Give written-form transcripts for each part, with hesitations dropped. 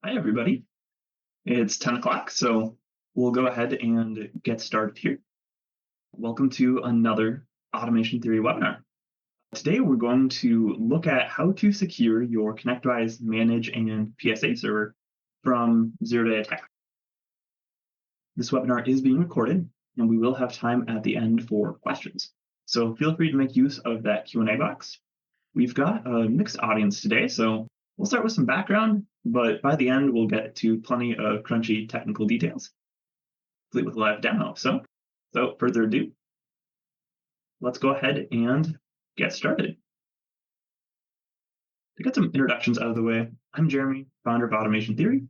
Hi, everybody. It's 10 o'clock, so we'll go ahead and get started here. Welcome to another Automation Theory webinar. Today, we're going to look at how to secure your ConnectWise Manage and PSA server from zero-day attack. This webinar is being recorded, and we will have time at the end for questions. So feel free to make use of that Q&A box. We've got a mixed audience today, so we'll start with some background, but by the end, we'll get to plenty of crunchy technical details, complete with a live demo. So without further ado, let's go ahead and get started. To get some introductions out of the way, I'm Jeremy, founder of Automation Theory,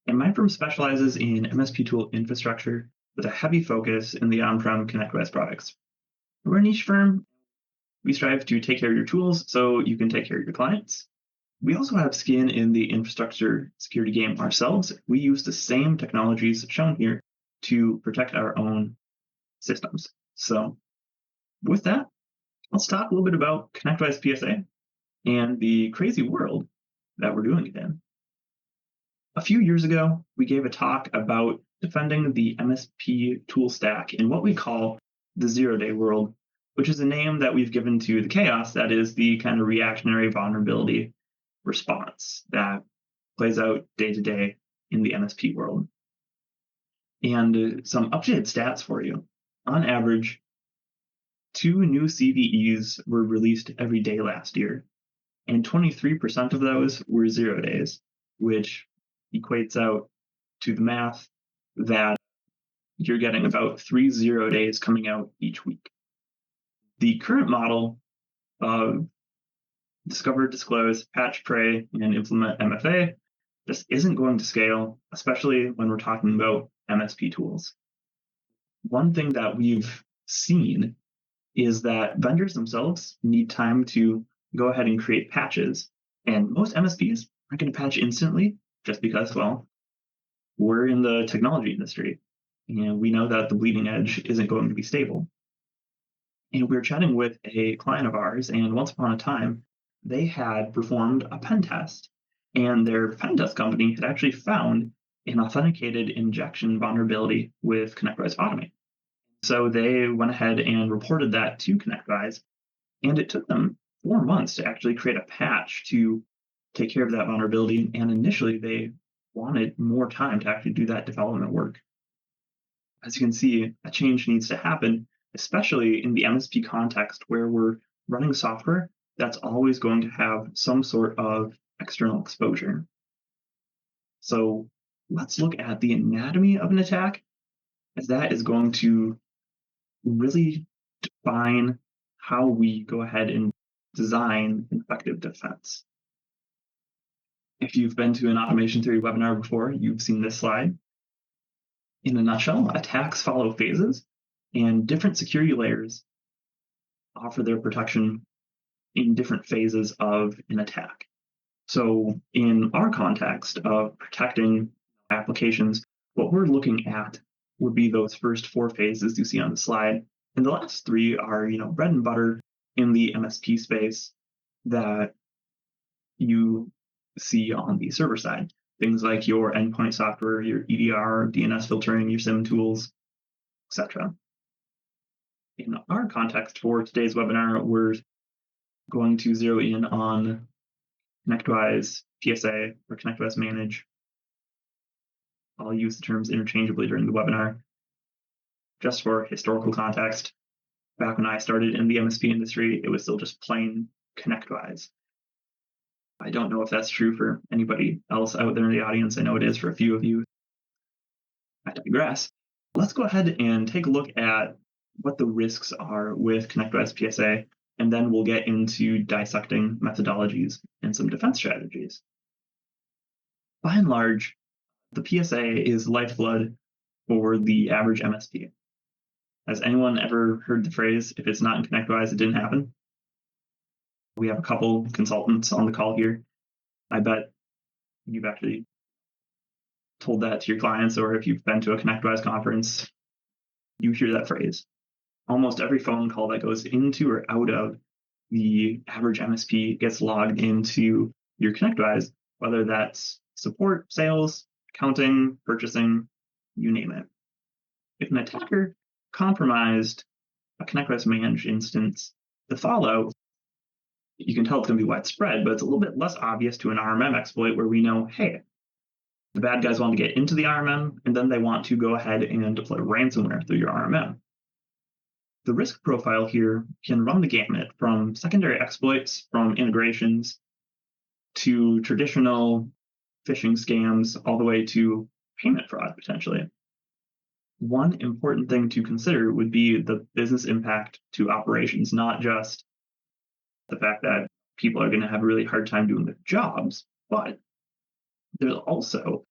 and my firm specializes in MSP tool infrastructure with a heavy focus in the on-prem ConnectWise products. We're a niche firm. We strive to take care of your tools so you can take care of your clients. We also have skin in the infrastructure security game ourselves. We use the same technologies shown here to protect our own systems. So with that, let's talk a little bit about ConnectWise PSA and the crazy world that we're doing it in. A few years ago, we gave a talk about defending the MSP tool stack in what we call the zero-day world, which is a name that we've given to the chaos that is the kind of reactionary vulnerability response that plays out day to day in the MSP world. And some updated stats for you. On average, 2 new CVEs were released every day last year, and 23% of those were 0 days, which equates out to the math that you're getting about 3 0 days coming out each week. The current model of discover, disclose, patch, pray, and implement MFA just isn't going to scale, especially when we're talking about MSP tools. One thing that we've seen is that vendors themselves need time to go ahead and create patches, and most MSPs aren't going to patch instantly just because, well, we're in the technology industry, and we know that the bleeding edge isn't going to be stable. And we were chatting with a client of ours, and once upon a time, they had performed a pen test, and their pen test company had actually found an authenticated injection vulnerability with ConnectWise Automate. So they went ahead and reported that to ConnectWise, and it took them 4 months to actually create a patch to take care of that vulnerability. And initially, they wanted more time to actually do that development work. As you can see, a change needs to happen, especially in the MSP context where we're running software that's always going to have some sort of external exposure. So let's look at the anatomy of an attack, as that is going to really define how we go ahead and design an effective defense. If you've been to an Automation Theory webinar before, you've seen this slide. In a nutshell, attacks follow phases, and different security layers offer their protection in different phases of an attack. So in our context of protecting applications, what we're looking at would be those first 4 phases you see on the slide. And the last 3 are, bread and butter in the MSP space that you see on the server side. Things like your endpoint software, your EDR, DNS filtering, your SIM tools, etc. In our context for today's webinar, we're going to zero in on ConnectWise PSA or ConnectWise Manage. I'll use the terms interchangeably during the webinar. Just for historical context, back when I started in the MSP industry, it was still just plain ConnectWise. I don't know if that's true for anybody else out there in the audience. I know it is for a few of you. I digress. Let's go ahead and take a look at what the risks are with ConnectWise PSA, and then we'll get into dissecting methodologies and some defense strategies. By and large, the PSA is lifeblood for the average MSP. Has anyone ever heard the phrase, if it's not in ConnectWise, it didn't happen? We have a couple consultants on the call here. I bet you've actually told that to your clients, or if you've been to a ConnectWise conference, you hear that phrase. Almost every phone call that goes into or out of the average MSP gets logged into your ConnectWise, whether that's support, sales, accounting, purchasing, you name it. If an attacker compromised a ConnectWise Manage instance, the fallout, you can tell it's going to be widespread, but it's a little bit less obvious to an RMM exploit where we know, hey, the bad guys want to get into the RMM, and then they want to go ahead and deploy ransomware through your RMM. The risk profile here can run the gamut from secondary exploits, from integrations, to traditional phishing scams, all the way to payment fraud, potentially. One important thing to consider would be the business impact to operations, not just the fact that people are going to have a really hard time doing their jobs, but there's also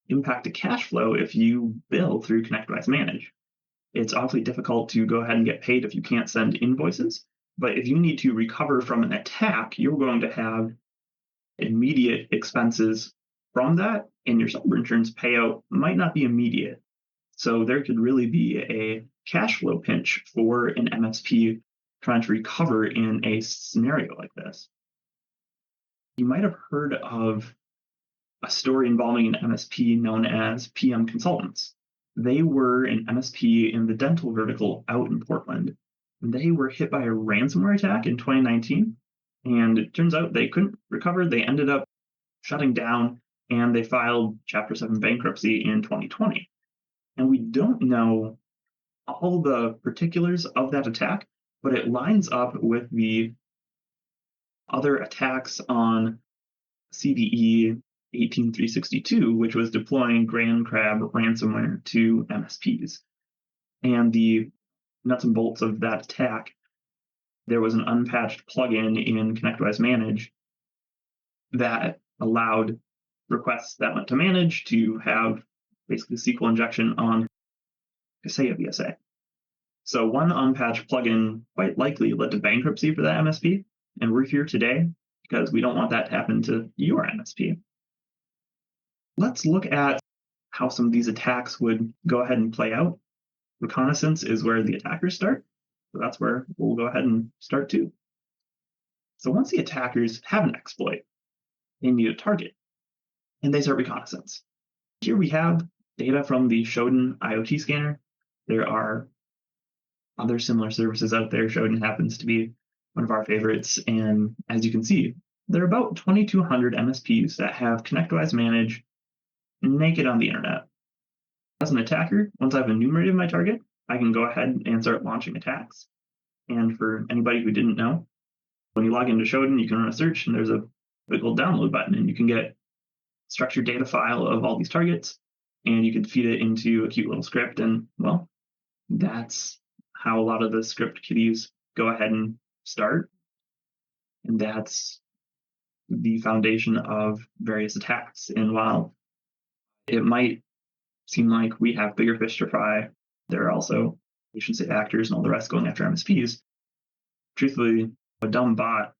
impact to cash flow if you bill through ConnectWise Manage. It's awfully difficult to go ahead and get paid if you can't send invoices, but if you need to recover from an attack, you're going to have immediate expenses from that, and your cyber insurance payout might not be immediate. So there could really be a cash flow pinch for an MSP trying to recover in a scenario like this. You might have heard of a story involving an MSP known as PM Consultants. They were an MSP in the dental vertical out in Portland. They were hit by a ransomware attack in 2019, and it turns out they couldn't recover. They ended up shutting down, and they filed Chapter 7 bankruptcy in 2020. And we don't know all the particulars of that attack, but it lines up with the other attacks on CVE 18362, which was deploying Grand Crab ransomware to MSPs. And the nuts and bolts of that attack, there was an unpatched plugin in ConnectWise Manage that allowed requests that went to Manage to have basically SQL injection on CSA BSA. So one unpatched plugin quite likely led to bankruptcy for that MSP, and we're here today because we don't want that to happen to your MSP. Let's look at how some of these attacks would go ahead and play out. Reconnaissance is where the attackers start, so that's where we'll go ahead and start too. So once the attackers have an exploit, they need a target, and they start reconnaissance. Here we have data from the Shodan IoT scanner. There are other similar services out there. Shodan happens to be one of our favorites, and as you can see, there are about 2,200 MSPs that have ConnectWise Manage naked on the internet. As an attacker, once I've enumerated my target, I can go ahead and start launching attacks. And for anybody who didn't know, when you log into Shodan, you can run a search, and there's a big old download button, and you can get structured data file of all these targets, and you can feed it into a cute little script, and well, that's how a lot of the script kiddies go ahead and start. And that's the foundation of various attacks. And while it might seem like we have bigger fish to fry, there are also nation-state actors and all the rest going after MSPs. Truthfully, a dumb bot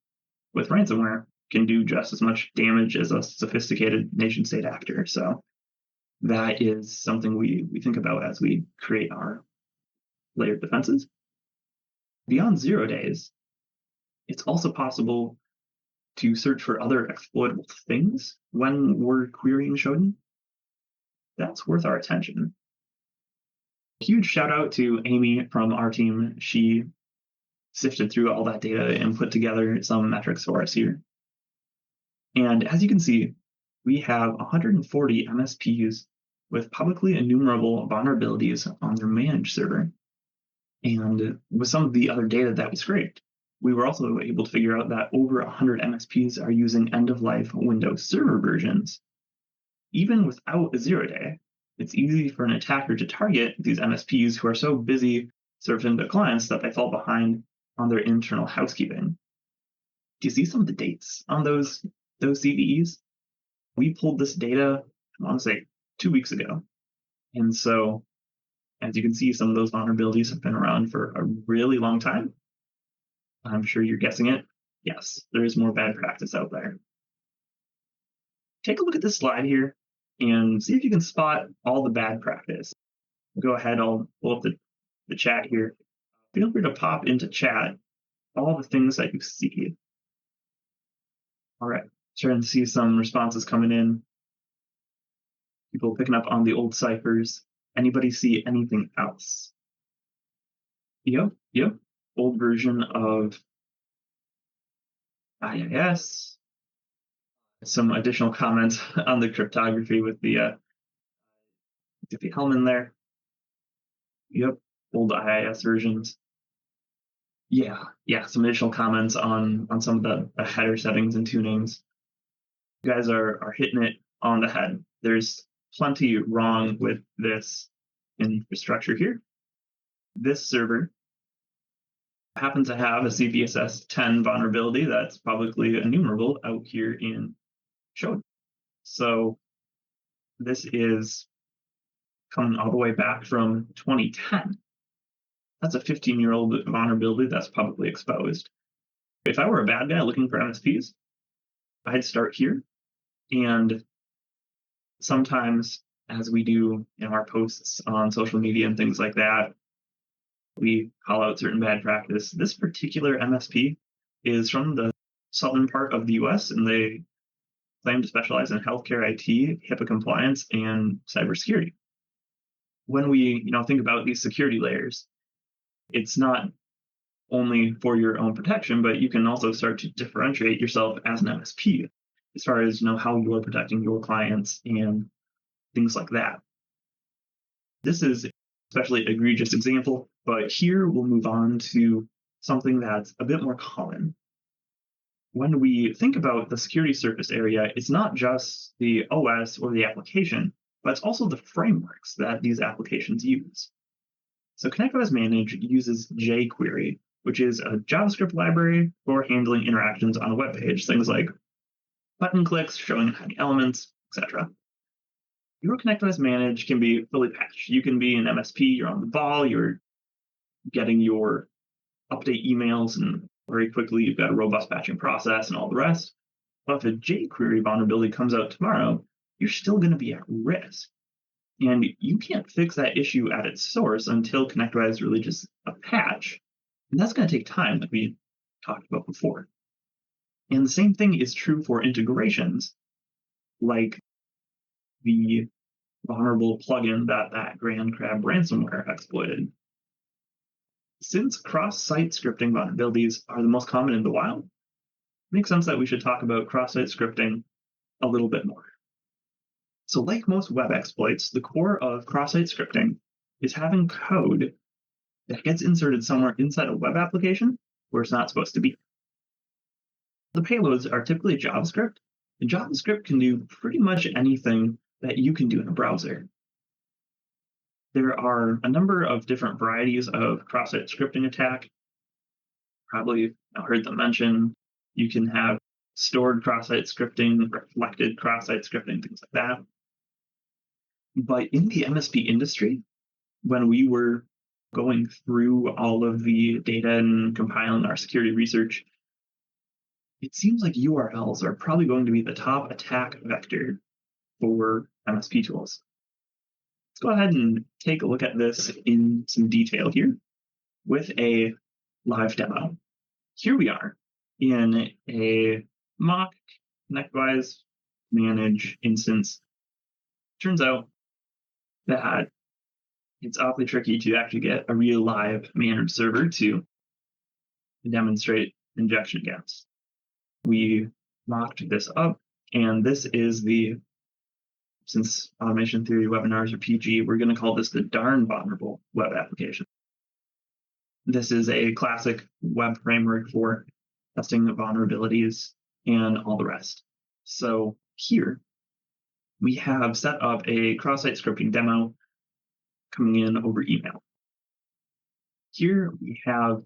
with ransomware can do just as much damage as a sophisticated nation-state actor. So that is something we think about as we create our layered defenses. Beyond 0 days, it's also possible to search for other exploitable things when we're querying Shodan. That's worth our attention. Huge shout out to Amy from our team. She sifted through all that data and put together some metrics for us here. And as you can see, we have 140 MSPs with publicly enumerable vulnerabilities on their managed server. And with some of the other data that we scraped, we were also able to figure out that over 100 MSPs are using end-of-life Windows Server versions. Even without a 0 day, it's easy for an attacker to target these MSPs who are so busy serving their clients that they fall behind on their internal housekeeping. Do you see some of the dates on those CVEs? We pulled this data, I want to say 2 weeks ago. And so, as you can see, some of those vulnerabilities have been around for a really long time. I'm sure you're guessing it. Yes, there is more bad practice out there. Take a look at this slide here and see if you can spot all the bad practice. Go ahead, I'll pull up the chat here. Feel free to pop into chat all the things that you see. All right, starting to see some responses coming in. People picking up on the old ciphers. Anybody see anything else? Yep. Old version of IIS. Some additional comments on the cryptography with the Hellman there. Yep, old IIS versions. Yeah. Some additional comments on some of the header settings and tunings. You guys are hitting it on the head. There's plenty wrong with this infrastructure here. This server happens to have a CVSS 10 vulnerability that's publicly enumerable out here in Show. So this is coming all the way back from 2010. That's a 15-year-old vulnerability that's publicly exposed. If I were a bad guy looking for MSPs, I'd start here. And sometimes, as we do in our posts on social media and things like that, we call out certain bad practice. This particular MSP is from the southern part of the US, and they claim to specialize in healthcare IT, HIPAA compliance, and cybersecurity. When we think about these security layers, it's not only for your own protection, but you can also start to differentiate yourself as an MSP as far as how you're protecting your clients and things like that. This is especially egregious example, but here we'll move on to something that's a bit more common. When we think about the security surface area, it's not just the OS or the application, but it's also the frameworks that these applications use. So ConnectWise Manage uses jQuery, which is a JavaScript library for handling interactions on a web page, things like button clicks, showing hiding elements, etc. Your ConnectWise Manage can be fully patched. You can be an MSP, you're on the ball, you're getting your update emails, and very quickly you've got a robust patching process and all the rest. But if a jQuery vulnerability comes out tomorrow, you're still going to be at risk. And you can't fix that issue at its source until ConnectWise releases a patch. And that's going to take time, like we talked about before. And the same thing is true for integrations, like the vulnerable plugin that Grand Crab ransomware exploited. Since cross-site scripting vulnerabilities are the most common in the wild, it makes sense that we should talk about cross-site scripting a little bit more. So like most web exploits, the core of cross-site scripting is having code that gets inserted somewhere inside a web application where it's not supposed to be. The payloads are typically JavaScript, and JavaScript can do pretty much anything that you can do in a browser. There are a number of different varieties of cross-site scripting attack. Probably heard them mention. You can have stored cross-site scripting, reflected cross-site scripting, things like that. But in the MSP industry, when we were going through all of the data and compiling our security research, it seems like URLs are probably going to be the top attack vector for MSP tools. Let's go ahead and take a look at this in some detail here with a live demo. Here we are in a mock ConnectWise Manage instance. Turns out that it's awfully tricky to actually get a real live managed server to demonstrate injection against. We mocked this up, and this is since automation theory webinars are PG, we're going to call this the darn vulnerable web application. This is a classic web framework for testing vulnerabilities and all the rest. So here we have set up a cross-site scripting demo coming in over email. Here we have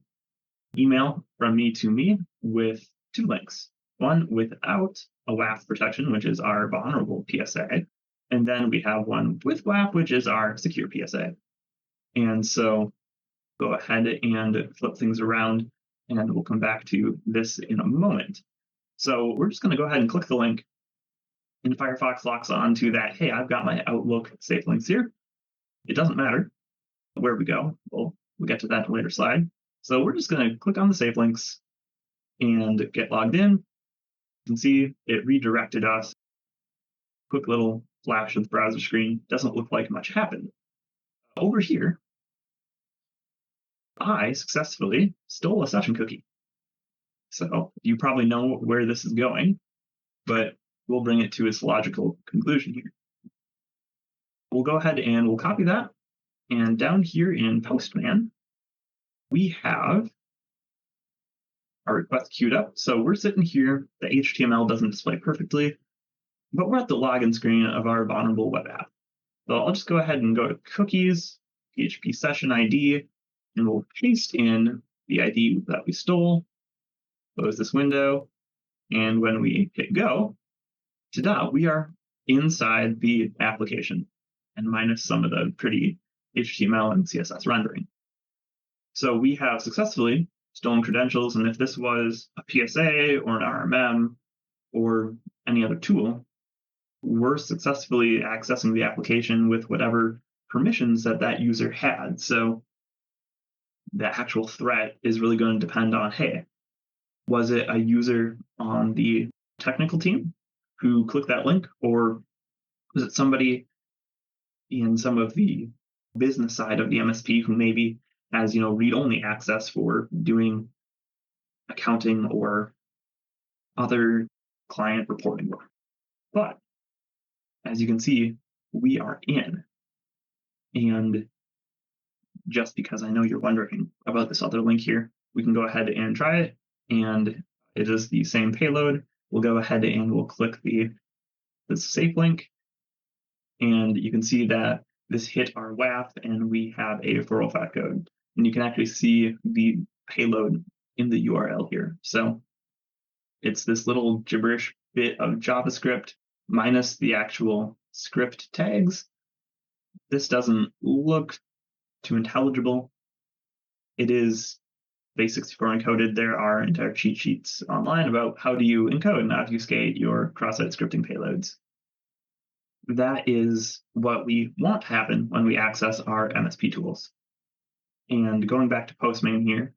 email from me to me with two links. One without a WAF protection, which is our vulnerable PSA. And then we have one with WAF, which is our secure PSA. And so go ahead and flip things around, and we'll come back to this in a moment. So we're just going to go ahead and click the link, and Firefox locks on to that, hey, I've got my Outlook safe links here. It doesn't matter where we go. We'll get to that in a later slide. So we're just going to click on the safe links and get logged in. You can see it redirected us. Quick little flash of the browser screen, doesn't look like much happened. Over here, I successfully stole a session cookie. So you probably know where this is going, but we'll bring it to its logical conclusion here. We'll go ahead and we'll copy that. And down here in Postman, we have our request queued up. So we're sitting here, the HTML doesn't display perfectly, but we're at the login screen of our vulnerable web app. So I'll just go ahead and go to cookies, PHP session ID, and we'll paste in the ID that we stole, close this window, and when we hit go, ta-da, we are inside the application, and minus some of the pretty HTML and CSS rendering. So we have successfully stolen credentials, and if this was a PSA or an RMM or any other tool, we're successfully accessing the application with whatever permissions that user had. So the actual threat is really going to depend on, hey, was it a user on the technical team who clicked that link, or was it somebody in some of the business side of the MSP who maybe has, read-only access for doing accounting or other client reporting work? But as you can see, we are in. And just because I know you're wondering about this other link here, we can go ahead and try it. And it is the same payload. We'll go ahead and we'll click the safe link. And you can see that this hit our WAF and we have a 405 code. And you can actually see the payload in the URL here. So it's this little gibberish bit of JavaScript minus the actual script tags. This doesn't look too intelligible. It is base64 encoded. There are entire cheat sheets online about how do you encode and obfuscate your cross-site scripting payloads. That is what we want to happen when we access our MSP tools. And going back to Postman here,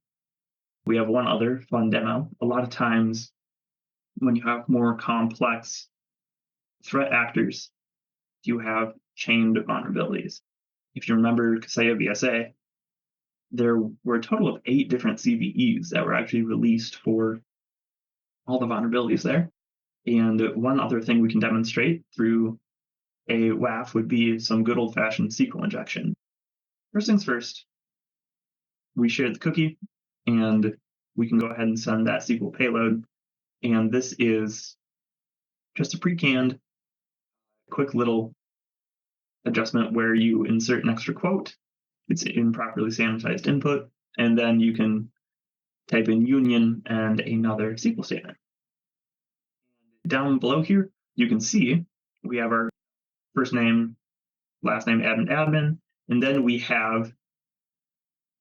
we have one other fun demo. A lot of times when you have more complex threat actors, you have chained vulnerabilities. If you remember Kaseya BSA, there were a total of 8 different CVEs that were actually released for all the vulnerabilities there. And one other thing we can demonstrate through a WAF would be some good old-fashioned SQL injection. First things first, we share the cookie, and we can go ahead and send that SQL payload. And this is just a pre-canned, quick little adjustment where you insert an extra quote. It's improperly sanitized input, and then you can type in union and another SQL statement. Down below here, you can see we have our first name, last name, admin, and then we have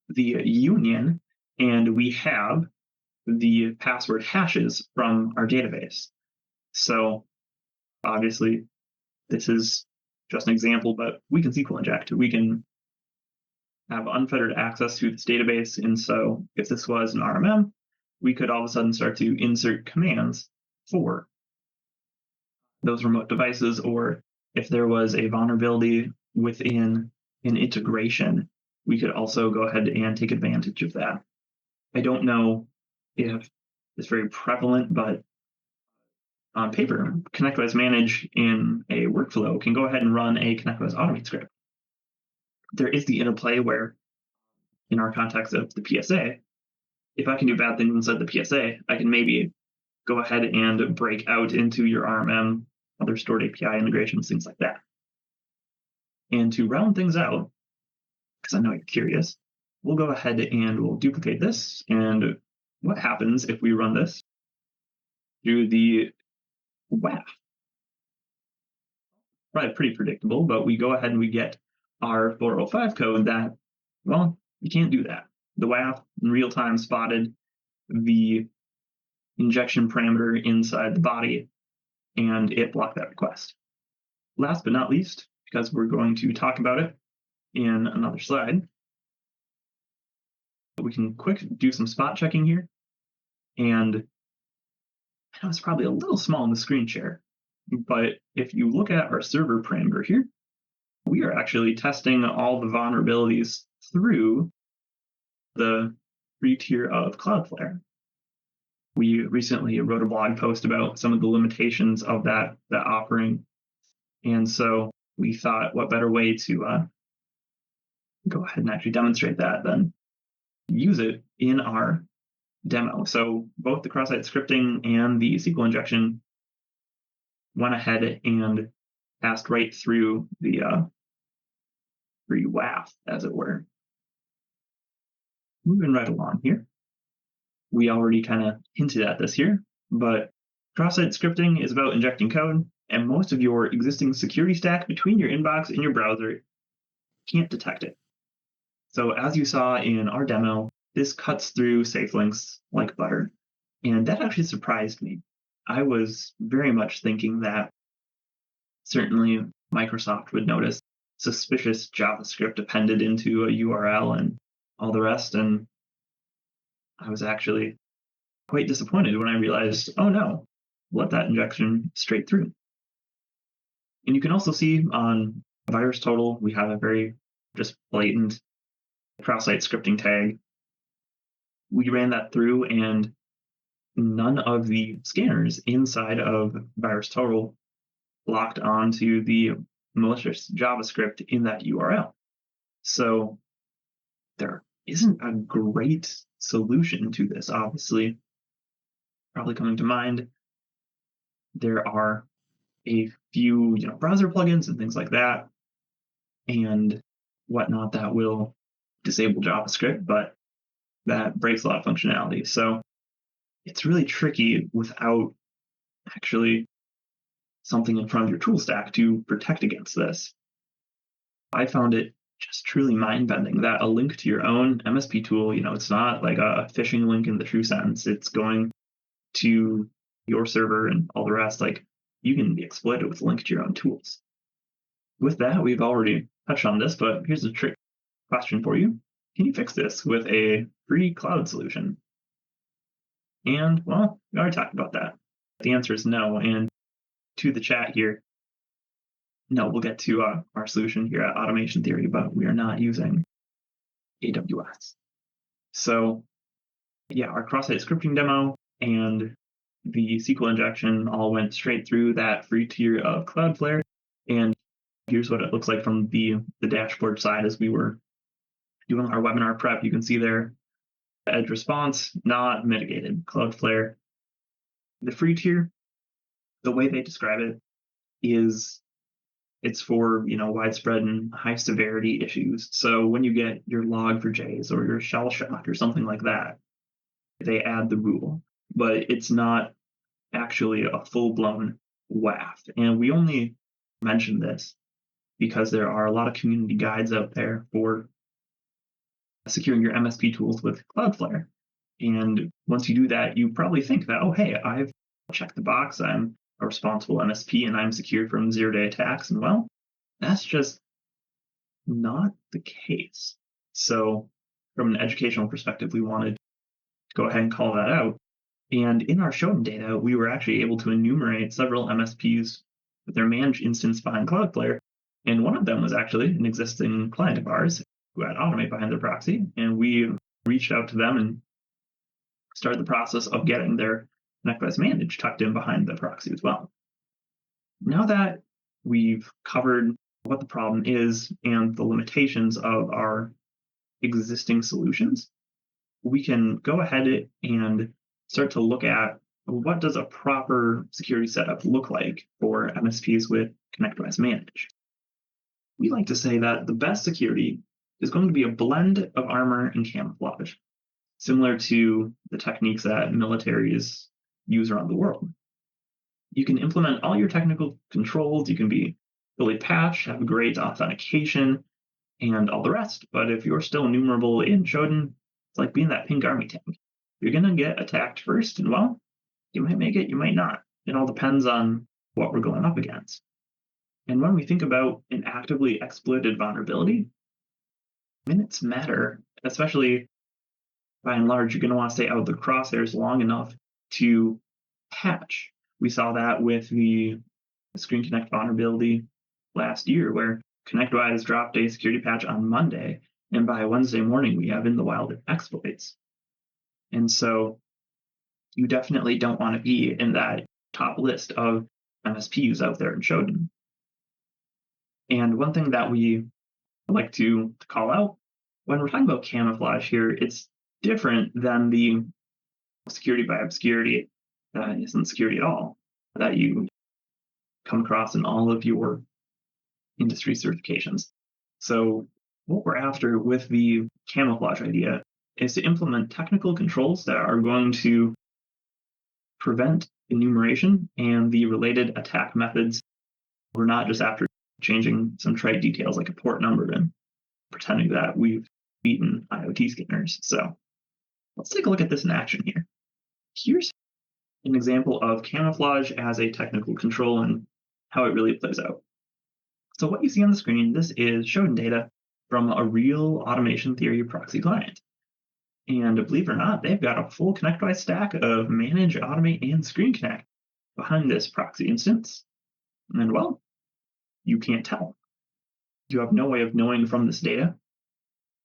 the union, and we have the password hashes from our database. So obviously, this is just an example, but we can SQL inject. We can have unfettered access to this database. And so if this was an RMM, we could all of a sudden start to insert commands for those remote devices, or if there was a vulnerability within an integration, we could also go ahead and take advantage of that. I don't know if it's very prevalent, but on paper, ConnectWise Manage in a workflow can go ahead and run a ConnectWise Automate script. There is the interplay where, in our context of the PSA, if I can do bad things inside the PSA, I can maybe go ahead and break out into your RMM, other stored API integrations, things like that. And to round things out, because I know you're curious, we'll go ahead and we'll duplicate this. And what happens if we run this through the WAF? Probably pretty predictable, but we go ahead and we get our 405 code that, well, you can't do that. The WAF in real time spotted the injection parameter inside the body, and it blocked that request. Last but not least, because we're going to talk about it in another slide, we can quick do some spot checking here. And I know it's probably a little small in the screen share, But if you look at our server parameter here, we are actually testing all the vulnerabilities through the free tier of Cloudflare. We recently wrote a blog post about some of the limitations of that offering. And so we thought, what better way to go ahead and actually demonstrate that than use it in our demo. So both the cross-site scripting and the SQL injection went ahead and passed right through the free WAF, as it were. Moving right along here. We already kind of hinted at this here, but cross-site scripting is about injecting code, and most of your existing security stack between your inbox and your browser can't detect it. So as you saw in our demo, this cuts through safe links like butter. And that actually surprised me. I was very much thinking that certainly Microsoft would notice suspicious JavaScript appended into a URL and all the rest. And I was actually quite disappointed when I realized, oh no, let that injection straight through. And you can also see on VirusTotal, we have a very just blatant cross-site scripting tag. We ran that through, and none of the scanners inside of VirusTotal locked onto the malicious JavaScript in that URL. So there isn't a great solution to this, obviously. Probably coming to mind, there are a few browser plugins and things like that and whatnot that will disable JavaScript, but that breaks a lot of functionality. So it's really tricky without actually something in front of your tool stack to protect against this. I found it just truly mind-bending that a link to your own MSP tool, it's not like a phishing link in the true sense. It's going to your server and all the rest. Like, you can be exploited with a link to your own tools. With that, we've already touched on this, but here's a trick question for you. Can you fix this with a free cloud solution? And, well, we already talked about that. The answer is no. And to the chat here, no, we'll get to our solution here at Automation Theory, but we are not using AWS. So yeah, our cross-site scripting demo and the SQL injection all went straight through that free tier of Cloudflare. And here's what it looks like from the dashboard side as we were doing our webinar prep. You can see there, edge response, not mitigated. Cloudflare, the free tier, the way they describe it is it's for widespread and high severity issues. So when you get your log4js or your shell shock or something like that, they add the rule, but it's not actually a full-blown WAF. And we only mention this because there are a lot of community guides out there for securing your MSP tools with Cloudflare. And once you do that, you probably think that, oh, hey, I've checked the box. I'm a responsible MSP and I'm secure from zero-day attacks. And well, that's just not the case. So from an educational perspective, we wanted to go ahead and call that out. And in our showing data, we were actually able to enumerate several MSPs with their managed instance behind Cloudflare. And one of them was actually an existing client of ours who had Automate behind their proxy. And we reached out to them and started the process of getting their ConnectWise Manage tucked in behind the proxy as well. Now that we've covered what the problem is and the limitations of our existing solutions, we can go ahead and start to look at what does a proper security setup look like for MSPs with ConnectWise Manage. We like to say that the best security is going to be a blend of armor and camouflage, similar to the techniques that militaries use around the world. You can implement all your technical controls, you can be fully patched, have great authentication, and all the rest. But if you're still enumerable in Shodan, it's like being that pink army tank. You're going to get attacked first, and well, you might make it, you might not. It all depends on what we're going up against. And when we think about an actively exploited vulnerability, minutes matter, especially by and large, you're going to want to stay out of the crosshairs long enough to patch. We saw that with the Screen Connect vulnerability last year where ConnectWise dropped a security patch on Monday, and by Wednesday morning we have in the wild exploits. And so you definitely don't want to be in that top list of MSPs out there in Shodan. And one thing that we like to call out when we're talking about camouflage here, it's different than the security by obscurity that isn't security at all, that you come across in all of your industry certifications. So what we're after with the camouflage idea is to implement technical controls that are going to prevent enumeration and the related attack methods. We're not just after changing some trite details like a port number and pretending that we've beaten IoT scanners. So let's take a look at this in action here. Here's an example of camouflage as a technical control and how it really plays out. So what you see on the screen, this is Shodan data from a real automation theory proxy client. And believe it or not, they've got a full ConnectWise stack of Manage, Automate, and Screen Connect behind this proxy instance. And well, you can't tell. You have no way of knowing from this data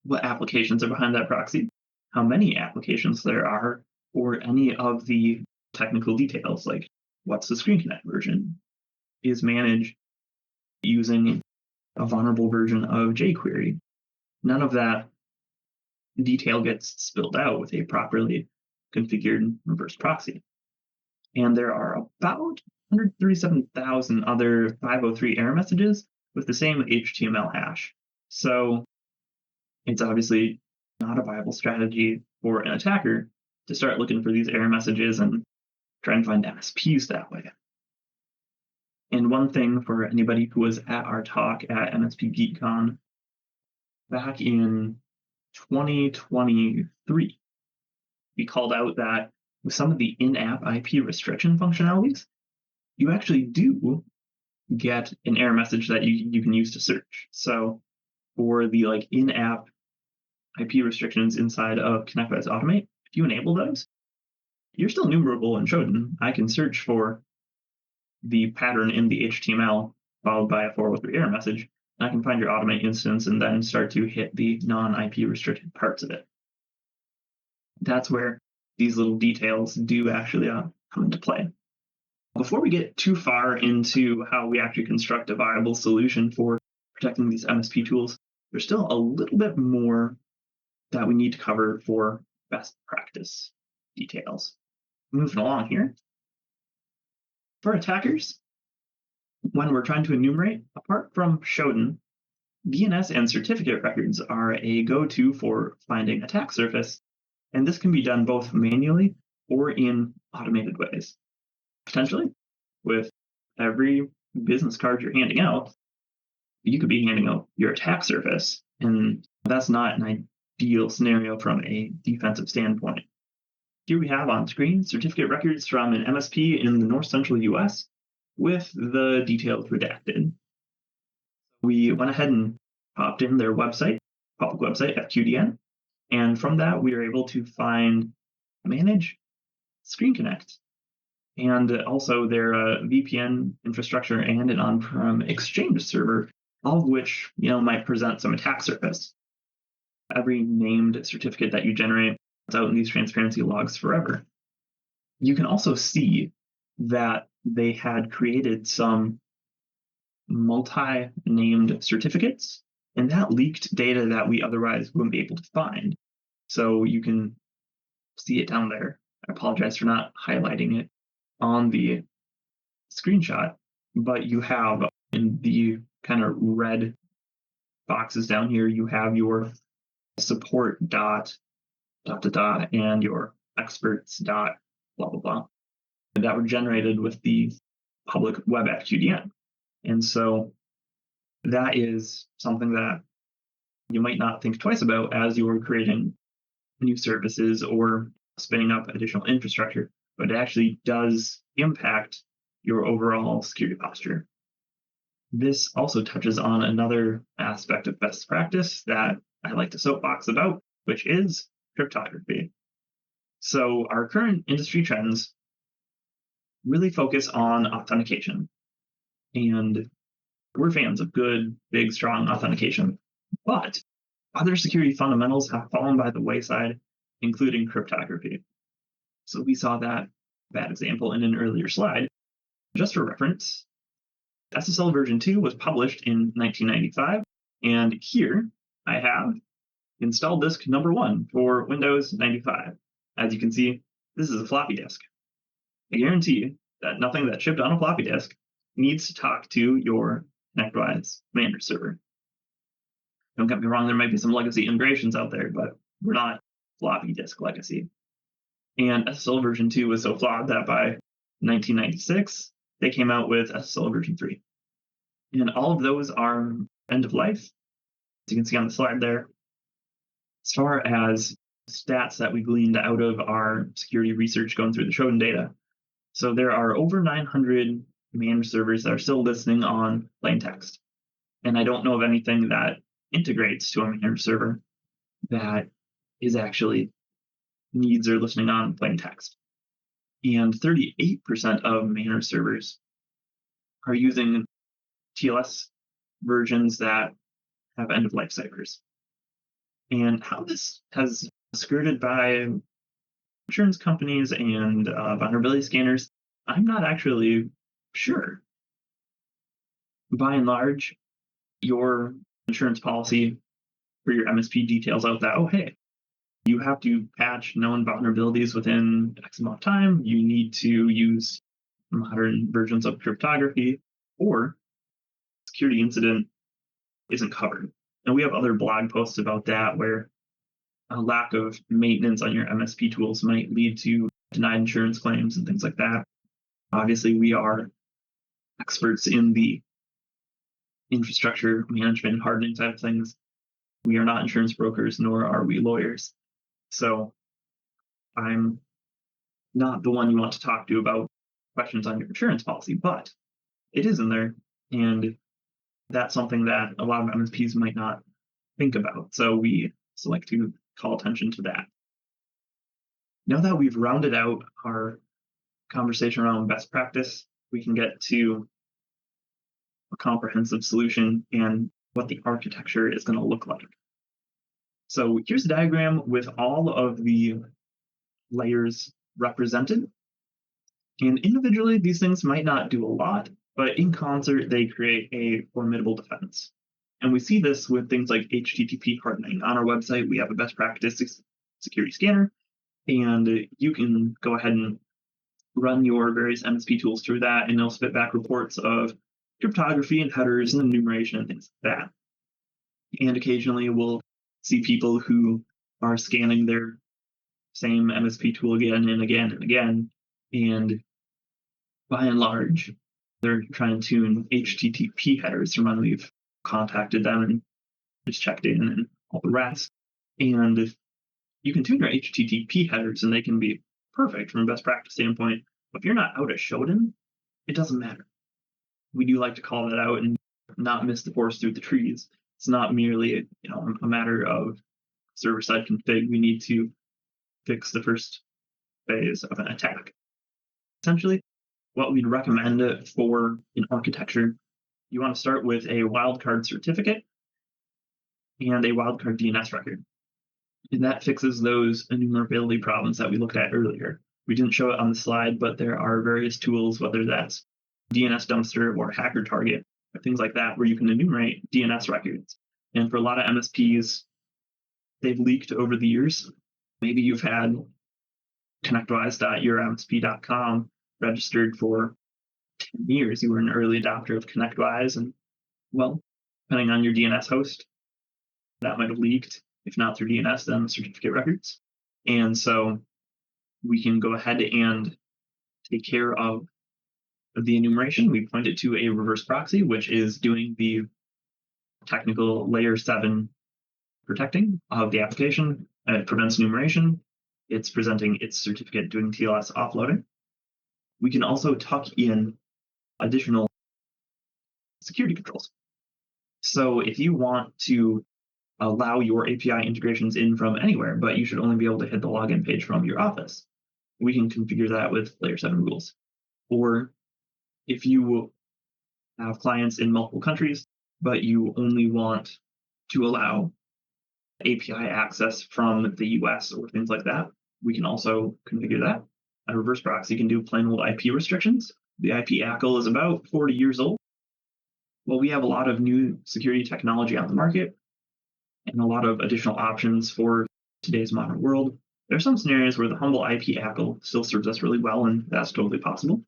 what applications are behind that proxy, how many applications there are, or any of the technical details, like what's the Screen Connect version? Is Manage using a vulnerable version of jQuery? None of that detail gets spilled out with a properly configured reverse proxy. And there are about 137,000 other 503 error messages with the same HTML hash. So it's obviously not a viable strategy for an attacker to start looking for these error messages and try and find MSPs that way. And one thing for anybody who was at our talk at MSP GeekCon back in 2023, we called out that with some of the in-app IP restriction functionalities, you actually do get an error message that you can use to search. So for the in-app IP restrictions inside of ConnectWise Automate, if you enable those, you're still enumerable in Shodan. I can search for the pattern in the HTML followed by a 403 error message, and I can find your Automate instance and then start to hit the non-IP restricted parts of it. That's where these little details do actually come into play. Before we get too far into how we actually construct a viable solution for protecting these MSP tools, there's still a little bit more that we need to cover for best practice details. Moving along here. For attackers, when we're trying to enumerate, apart from Shodan, DNS and certificate records are a go-to for finding attack surface, and this can be done both manually or in automated ways. Potentially, with every business card you're handing out, you could be handing out your attack surface, and that's not an ideal scenario from a defensive standpoint. Here we have on screen certificate records from an MSP in the north central US with the details redacted. We went ahead and popped in their website, public website, FQDN, and from that we were able to find Manage, Screen Connect, and also their VPN infrastructure and an on-prem Exchange server, all of which might present some attack surface. Every named certificate that you generate is out in these transparency logs forever. You can also see that they had created some multi-named certificates, and that leaked data that we otherwise wouldn't be able to find. So you can see it down there. I apologize for not highlighting it on the screenshot, but you have in the kind of red boxes down here, you have your support dot and your experts dot blah blah blah that were generated with the public web FQDN. And so that is something that you might not think twice about as you're creating new services or spinning up additional infrastructure, but it actually does impact your overall security posture. This also touches on another aspect of best practice that I like to soapbox about, which is cryptography. So our current industry trends really focus on authentication. And we're fans of good, big, strong authentication. But other security fundamentals have fallen by the wayside, including cryptography. So we saw that bad example in an earlier slide. Just for reference, SSL version 2 was published in 1995, and here I have install disk number 1 for Windows 95. As you can see, this is a floppy disk. I guarantee that nothing that shipped on a floppy disk needs to talk to your ConnectWise Manage server. Don't get me wrong, there might be some legacy integrations out there, but we're not floppy disk legacy. And SSL version 2 was so flawed that by 1996, they came out with SSL version 3. And all of those are end of life, as you can see on the slide there. As far as stats that we gleaned out of our security research going through the Shodan data, so there are over 900 managed servers that are still listening on plain text. And I don't know of anything that integrates to a managed server that is actually needs or listening on plain text. And 38% of managed servers are using TLS versions that have end-of-life ciphers. And how this has skirted by insurance companies and vulnerability scanners, I'm not actually sure. By and large, your insurance policy for your MSP details out that, oh, hey, you have to patch known vulnerabilities within X amount of time. You need to use modern versions of cryptography, or security incident isn't covered. And we have other blog posts about that where a lack of maintenance on your MSP tools might lead to denied insurance claims and things like that. Obviously, we are experts in the infrastructure management and hardening side of things. We are not insurance brokers, nor are we lawyers. So I'm not the one you want to talk to about questions on your insurance policy, but it is in there. And that's something that a lot of MSPs might not think about. So we like to call attention to that. Now that we've rounded out our conversation around best practice, we can get to a comprehensive solution and what the architecture is going to look like. So here's a diagram with all of the layers represented. And individually, these things might not do a lot, but in concert, they create a formidable defense. And we see this with things like HTTP hardening. On our website, we have a best practice security scanner, and you can go ahead and run your various MSP tools through that, and it'll spit back reports of cryptography and headers and enumeration and things like that. And occasionally we'll see people who are scanning their same MSP tool again and again and again, and by and large, they're trying to tune HTTP headers from when we've contacted them and just checked in and all the rest. And you can tune your HTTP headers and they can be perfect from a best practice standpoint. But if you're not out of Shodan, it doesn't matter. We do like to call that out and not miss the forest through the trees. It's not merely a matter of server-side config. We need to fix the first phase of an attack. Essentially, what we'd recommend for an architecture, you want to start with a wildcard certificate and a wildcard DNS record. And that fixes those enumerability problems that we looked at earlier. We didn't show it on the slide, but there are various tools, whether that's DNS Dumpster or Hacker Target, or things like that, where you can enumerate DNS records. And for a lot of MSPs, they've leaked over the years. Maybe you've had ConnectWise.yourmsp.com registered for 10 years. You were an early adopter of ConnectWise, and well, depending on your DNS host, that might have leaked. If not through DNS, then certificate records. And so we can go ahead and take care of the enumeration. We point it to a reverse proxy, which is doing the technical layer 7 protecting of the application. It prevents enumeration. It's presenting its certificate doing TLS offloading. We can also tuck in additional security controls. So if you want to allow your API integrations in from anywhere, but you should only be able to hit the login page from your office, we can configure that with layer 7 rules. Or if you have clients in multiple countries, but you only want to allow API access from the US or things like that, we can also configure that. A reverse proxy can do plain old IP restrictions. The IP ACL is about 40 years old. Well, we have a lot of new security technology on the market and a lot of additional options for today's modern world. There are some scenarios where the humble IP ACL still serves us really well, and that's totally possible.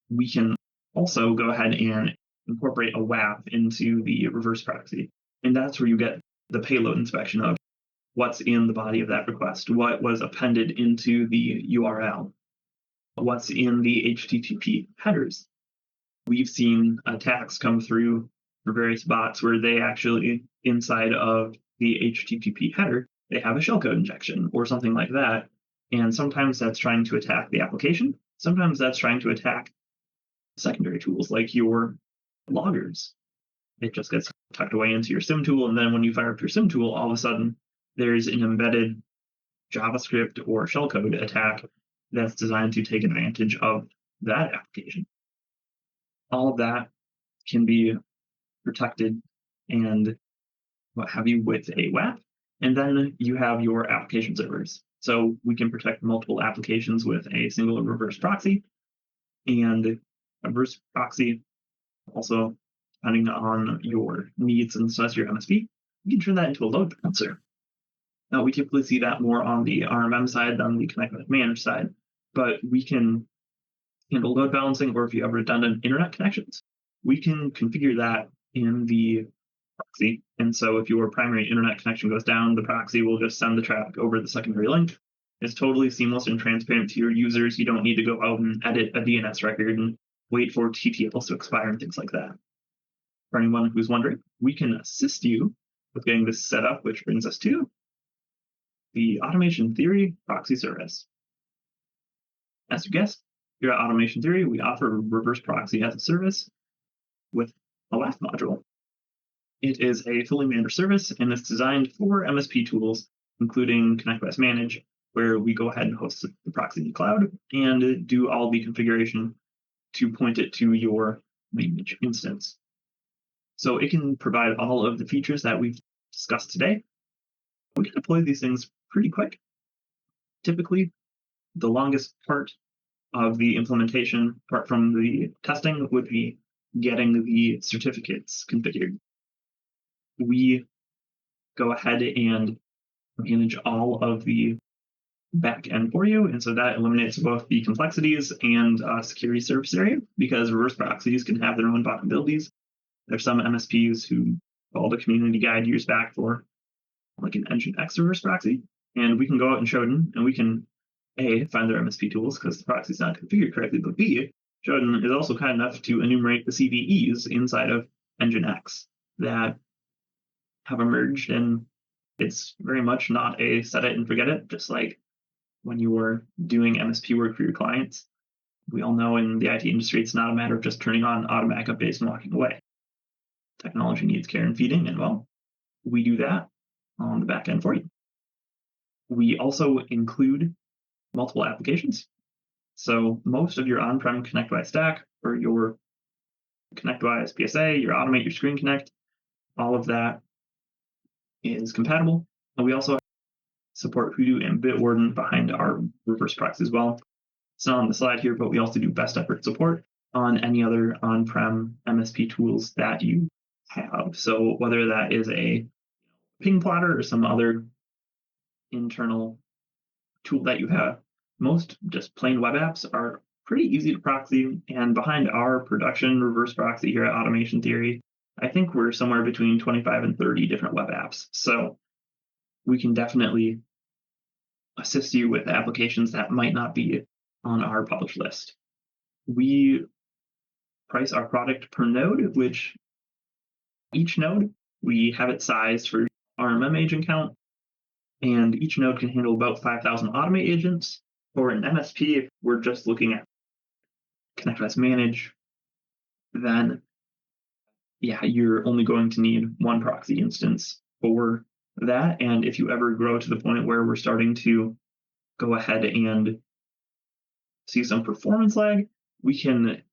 We can also go ahead and incorporate a WAF into the reverse proxy. And that's where you get the payload inspection of what's in the body of that request, what was appended into the URL, what's in the HTTP headers. We've seen attacks come through for various bots where they actually, inside of the HTTP header, they have a shellcode injection or something like that. And sometimes that's trying to attack the application. Sometimes that's trying to attack secondary tools like your loggers. It just gets tucked away into your SIM tool. And then when you fire up your SIM tool, all of a sudden there's an embedded JavaScript or shellcode attack that's designed to take advantage of that application. All of that can be protected and what have you with a WAF. And then you have your application servers. So we can protect multiple applications with a single reverse proxy. And a reverse proxy, also depending on your needs and such, your MSP, you can turn that into a load balancer. Now, we typically see that more on the RMM side than the ConnectWise Manage side, but we can handle load balancing, or if you have redundant internet connections, we can configure that in the proxy. And so if your primary internet connection goes down, the proxy will just send the traffic over the secondary link. It's totally seamless and transparent to your users. You don't need to go out and edit a DNS record and wait for TTLs to expire and things like that. For anyone who's wondering, we can assist you with getting this set up, which brings us to the Automation Theory proxy service. As you guessed, here at Automation Theory, we offer reverse proxy as a service with a WAF module. It is a fully managed service, and it's designed for MSP tools, including ConnectWise Manage, where we go ahead and host the proxy in the cloud and do all the configuration to point it to your Manage instance. So it can provide all of the features that we've discussed today. We can deploy these things pretty quick. Typically, the longest part of the implementation, apart from the testing, would be getting the certificates configured. We go ahead and manage all of the back end for you, and so that eliminates both the complexities and security surface area, because reverse proxies can have their own vulnerabilities. There's some MSPs who followed a community guide years back for like an Nginx reverse proxy, and we can go out in Shodan and we can A, find their MSP tools because the proxy is not configured correctly, but B, Shodan is also kind enough to enumerate the CVEs inside of Nginx that have emerged, and it's very much not a set it and forget it, just like when you were doing MSP work for your clients. We all know in the IT industry, it's not a matter of just turning on automatic updates and walking away. Technology needs care and feeding, and well, we do that on the back end for you. We also include multiple applications. So most of your on-prem ConnectWise stack, or your ConnectWise PSA, your Automate, your Screen Connect, all of that is compatible. And we also support Hoodoo and Bitwarden behind our reverse proxy as well. It's not on the slide here, but we also do best effort support on any other on-prem MSP tools that you have. So whether that is a ping plotter or some other internal tool that you have, most just plain web apps are pretty easy to proxy. And behind our production reverse proxy here at Automation Theory, I think we're somewhere between 25 and 30 different web apps. So we can definitely assist you with applications that might not be on our published list. We price our product per node, which each node, we have it sized for RMM agent count, and each node can handle about 5,000 Automate agents. For an MSP, if we're just looking at ConnectWise Manage, then yeah, you're only going to need one proxy instance for that. And if you ever grow to the point where we're starting to go ahead and see some performance lag, we can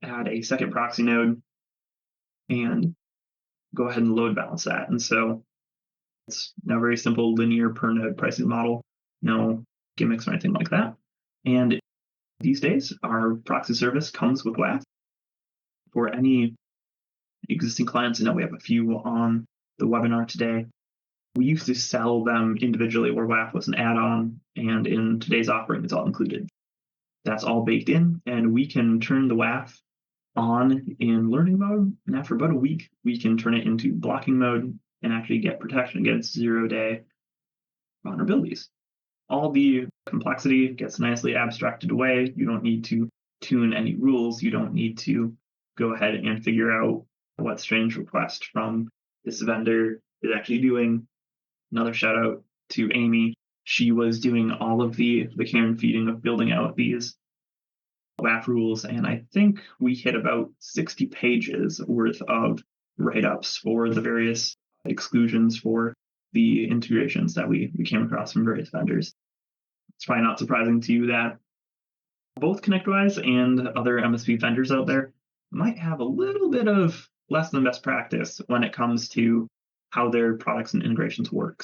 add a second proxy node and go ahead and load balance that. And so it's now a very simple linear per node pricing model, no gimmicks or anything like that. And these days, our proxy service comes with WAF. For any existing clients, I know we have a few on the webinar today. We used to sell them individually where WAF was an add-on, and in today's offering, it's all included. That's all baked in, and we can turn the WAF on in learning mode, and after about a week, we can turn it into blocking mode and actually get protection against 0-day vulnerabilities. All the complexity gets nicely abstracted away. You don't need to tune any rules. You don't need to go ahead and figure out what strange request from this vendor is actually doing. Another shout out to Amy. She was doing all of the care and feeding of building out these WAF rules, and I think we hit about 60 pages worth of write-ups for the various exclusions for the integrations that we came across from various vendors. It's probably not surprising to you that both ConnectWise and other MSP vendors out there might have a little bit of less than best practice when it comes to how their products and integrations work.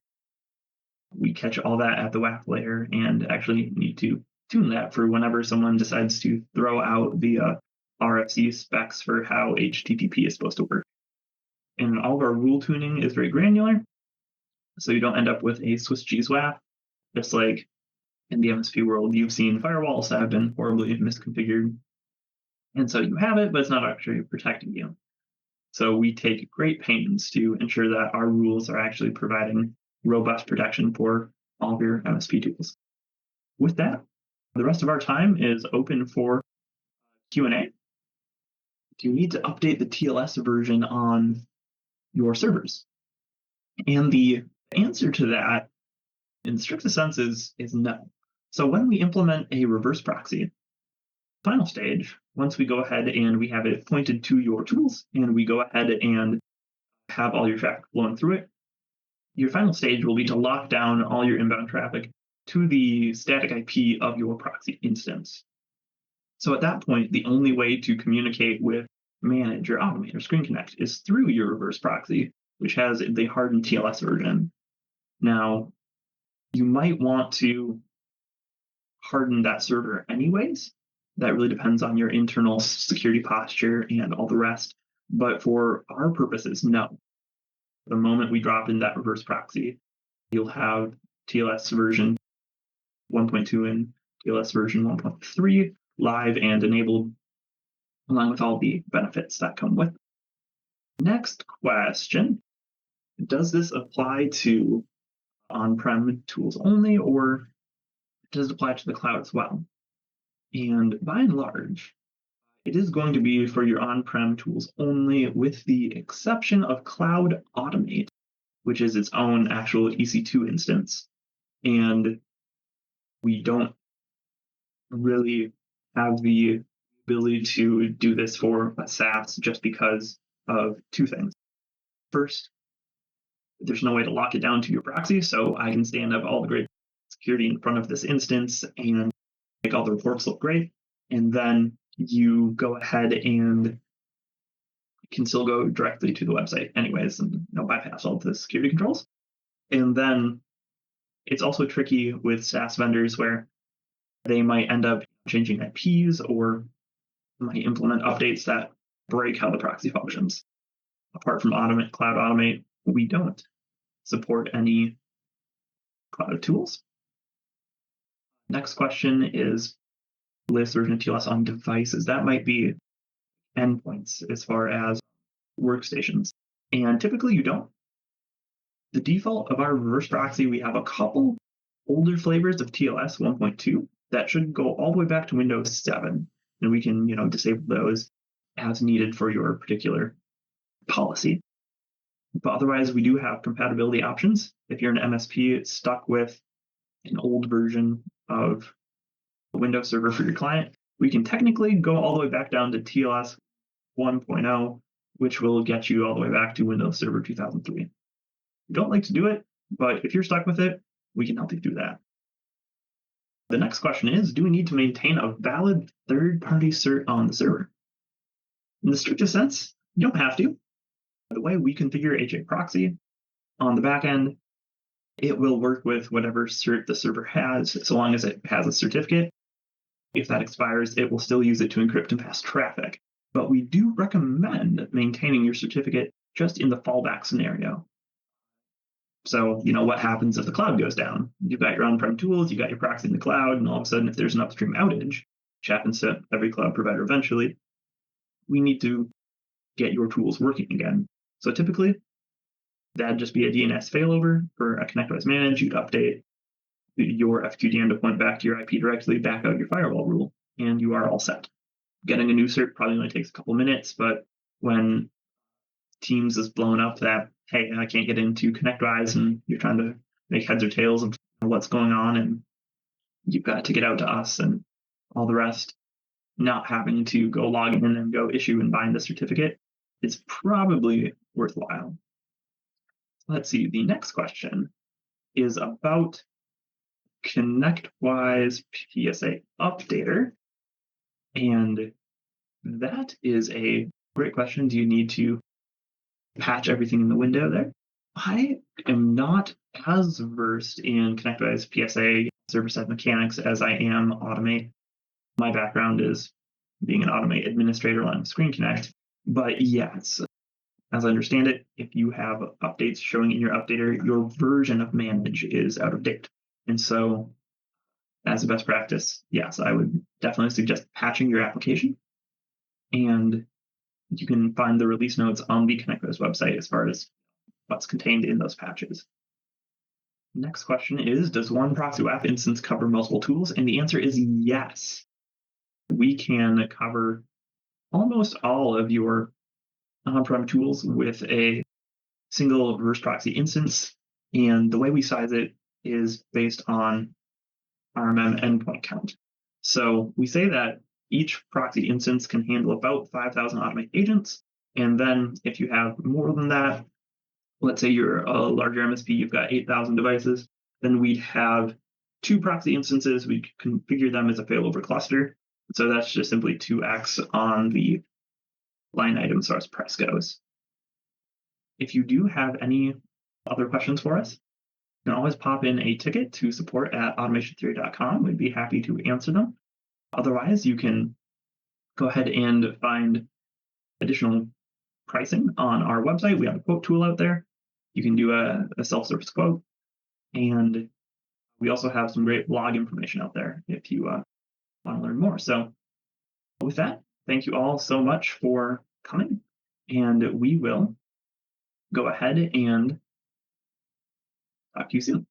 We catch all that at the WAF layer and actually need to tune that for whenever someone decides to throw out the RFC specs for how HTTP is supposed to work. And all of our rule tuning is very granular, so you don't end up with a Swiss cheese WAF, just like in the MSP world, you've seen firewalls that have been horribly misconfigured. And so you have it, but it's not actually protecting you. So we take great pains to ensure that our rules are actually providing robust protection for all of your MSP tools. With that, the rest of our time is open for Q&A. Do you need to update the TLS version on your servers? And the answer to that, in the strictest sense, is no. So when we implement a reverse proxy, final stage, once we go ahead and we have it pointed to your tools and we go ahead and have all your traffic flowing through it, your final stage will be to lock down all your inbound traffic to the static IP of your proxy instance. So at that point, the only way to communicate with Manage or Automate or Screen Connect is through your reverse proxy, which has the hardened TLS version. Now, you might want to harden that server anyways. That really depends on your internal security posture and all the rest. But for our purposes, no. The moment we drop in that reverse proxy, you'll have TLS version 1.2 and TLS version 1.3 live and enabled, along with all the benefits that come with it. Next question, does this apply to on-prem tools only, or does it apply to the cloud as well? And by and large, it is going to be for your on-prem tools only, with the exception of Cloud Automate, which is its own actual EC2 instance. And we don't really have the ability to do this for a SaaS just because of two things. First, there's no way to lock it down to your proxy, so I can stand up all the great security in front of this instance and make all the reports look great. And then you go ahead and can still go directly to the website anyways and bypass all the security controls. And then it's also tricky with SaaS vendors where they might end up changing IPs or might implement updates that break how the proxy functions. Apart from Cloud Automate, we don't support any cloud tools. Next question is latest version of TLS on devices. That might be endpoints as far as workstations. And typically you don't. The default of our reverse proxy, we have a couple older flavors of TLS 1.2 that should go all the way back to Windows 7. And we can, disable those as needed for your particular policy. But otherwise, we do have compatibility options. If you're an MSP stuck with an old version of a Windows server for your client, we can technically go all the way back down to TLS 1.0, which will get you all the way back to Windows Server 2003. We don't like to do it, but if you're stuck with it, we can help you do that. The next question is, do we need to maintain a valid third-party cert on the server? In the strictest sense, you don't have to. The way we configure HA proxy on the back end, it will work with whatever cert the server has, so long as it has a certificate. If that expires, it will still use it to encrypt and pass traffic. But we do recommend maintaining your certificate just in the fallback scenario. So, what happens if the cloud goes down? You've got your on-prem tools, you got your proxy in the cloud, and all of a sudden, if there's an upstream outage, which happens to every cloud provider eventually, we need to get your tools working again. So typically, that'd just be a DNS failover for a ConnectWise Manage. You'd update your FQDN to point back to your IP directly, back out your firewall rule, and you are all set. Getting a new cert probably only takes a couple minutes, but when Teams is blown up that, hey, I can't get into ConnectWise, and you're trying to make heads or tails of what's going on, and you've got to get out to us and all the rest, not having to go log in and go issue and bind the certificate, it's probably worthwhile. Let's see, the next question is about ConnectWise PSA Updater. And that is a great question. Do you need to patch everything in the window there? I am not as versed in ConnectWise PSA server-side mechanics as I am Automate. My background is being an Automate administrator on Screen Connect. But yes, as I understand it, if you have updates showing in your updater, your version of Manage is out of date. And so as a best practice, yes, I would definitely suggest patching your application. And you can find the release notes on the ConnectWise website as far as what's contained in those patches. Next question is, does one proxy WAF instance cover multiple tools? And the answer is yes. We can cover almost all of your on-prem tools with a single reverse proxy instance. And the way we size it is based on RMM endpoint count. So we say that each proxy instance can handle about 5,000 Automate agents. And then if you have more than that, let's say you're a larger MSP, you've got 8,000 devices, then we'd have 2 proxy instances. We configure them as a failover cluster. So that's just simply 2x on the line item as far as price goes. If you do have any other questions for us, you can always pop in a ticket to support@automationtheory.com. We'd be happy to answer them. Otherwise, you can go ahead and find additional pricing on our website. We have a quote tool out there. You can do a self-service quote. And we also have some great blog information out there if you want to learn more. So with that, thank you all so much for coming. And we will go ahead and talk to you soon.